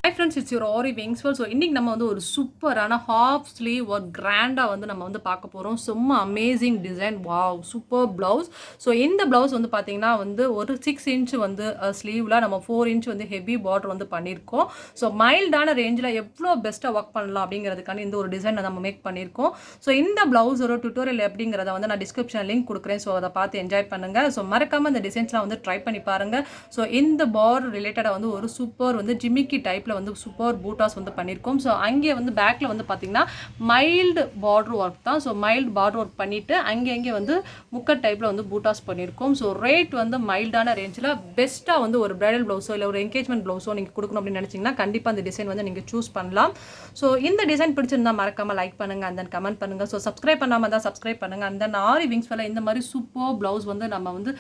Hi friends, it's your Aariwingsworld. So இன்னைக்கு நம்ம வந்து ஒரு சூப்பரான ஹாஃப் ஸ்லீவ் ஒரு கிராண்டா வந்து நம்ம வந்து பார்க்க போறோம். சும்மா amazing design. Wow, super blouse. So இந்த பிளவுஸ் வந்து பார்த்தீங்கன்னா வந்து ஒரு 6 இன்ச் வந்து ஸ்லீவ்ல நம்ம 4 இன்ச் வந்து ஹெவி பார்டர் வந்து பண்ணியிருக்கோம். ஸோ மைல்டான ரேஞ்சில் எவ்வளோ பெஸ்ட்டாக ஒர்க் பண்ணலாம் அப்படிங்கிறதுக்கான இந்த ஒரு டிசைனை நம்ம மேக் பண்ணியிருக்கோம். ஸோ இந்த பிளவுஸோட டியூட்டோரியல் எப்படிங்கிறத வந்து நான் டிஸ்கிரிப்ஷன் லிங்க் கொடுக்குறேன். ஸோ அதை பார்த்து என்ஜாய் பண்ணுங்க. ஸோ மறக்காம இந்த டிசைன்ஸ்லாம் வந்து ட்ரை பண்ணி பாருங்க. ஸோ இந்த பார்டர் ரிலேட்டடாக வந்து ஒரு சூப்பர் வந்து ஜிமிக்கி டைப்ல வந்து சூப்பர் பூட்டாஸ் வந்து பண்ணியிருக்கோம். ஸோ அங்கே வந்து பேக்கில் வந்து பார்த்தீங்கன்னா மைல்டு பார்டர் ஒர்க் தான். ஸோ மைல்டு பார்டர் ஒர்க் பண்ணிவிட்டு அங்கே வந்து முக்கட் டைப்பில் வந்து பூட்டாஸ் பண்ணியிருக்கோம். ஸோ ரேட் வந்து மைல்டான ரேஞ்சில் பெஸ்ட்டாக வந்து ஒரு பிரைடல் ப்ளவுஸோ இல்லை ஒரு என்கேஜ்மெண்ட் ப்ளவுஸோ நீங்கள் கொடுக்கணும் அப்படின்னு நினச்சிங்கன்னா கண்டிப்பாக அந்த டிசைன் வந்து நீங்கள் சூஸ் பண்ணலாம். ஸோ இந்த டிசைன் பிடிச்சிருந்தா மறக்காமல் லைக் பண்ணுங்கள், அந்த கமெண்ட் பண்ணுங்கள். ஸோ சப்ஸ்கிரைப் பண்ணாமல் தான் சப்ஸ்கிரைப் பண்ணுங்கள். அந்த ஆரிவிங்ஸ்வேர்ல இந்த மாதிரி சூப்பர் ப்ளவுஸ் வந்து நம்ம வந்து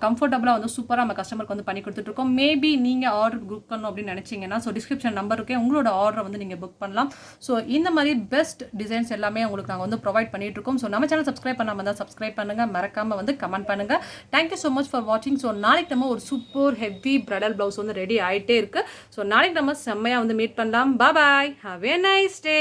கம்ஃபர்டபுளாக வந்து சூப்பராக நம்ம கஸ்டமருக்கு வந்து பண்ணி கொடுத்துட்ருக்கோம். மேபி நீங்கள் ஆர்டர் புக் பண்ணணும் அப்படின்னு நினச்சிங்கன்னா ஸோ டிஸ்கிரிப்ஷன் நம்பர் இருக்கே, உங்களோட ஆர்டரை வந்து நீங்கள் புக் பண்ணலாம். ஸோ இந்த மாதிரி பெஸ்ட் டிசைன்ஸ் எல்லாமே உங்களுக்கு நாங்கள் வந்து ப்ரொவைட் பண்ணிட்டு இருக்கோம். ஸோ நம்ம சேனல் சப்ஸ்கிரைப் பண்ணாமல் தான் சப்ஸ்கிரைப் பண்ணுங்கள், மறக்காமல் வந்து கமெண்ட் பண்ணுங்கள். தேங்க்யூ ஸோ மச் ஃபார் வாட்சிங். ஸோ நாளைக்கு நம்ம ஒரு சூப்பர் ஹெவி பிரைடல் ப்ளவுஸ் வந்து ரெடி ஆகிட்டே இருக்குது. ஸோ நாளைக்கு நம்ம செம்மையாக வந்து மீட் பண்ணலாம். பாய், ஹாவ் எ நைஸ் டே.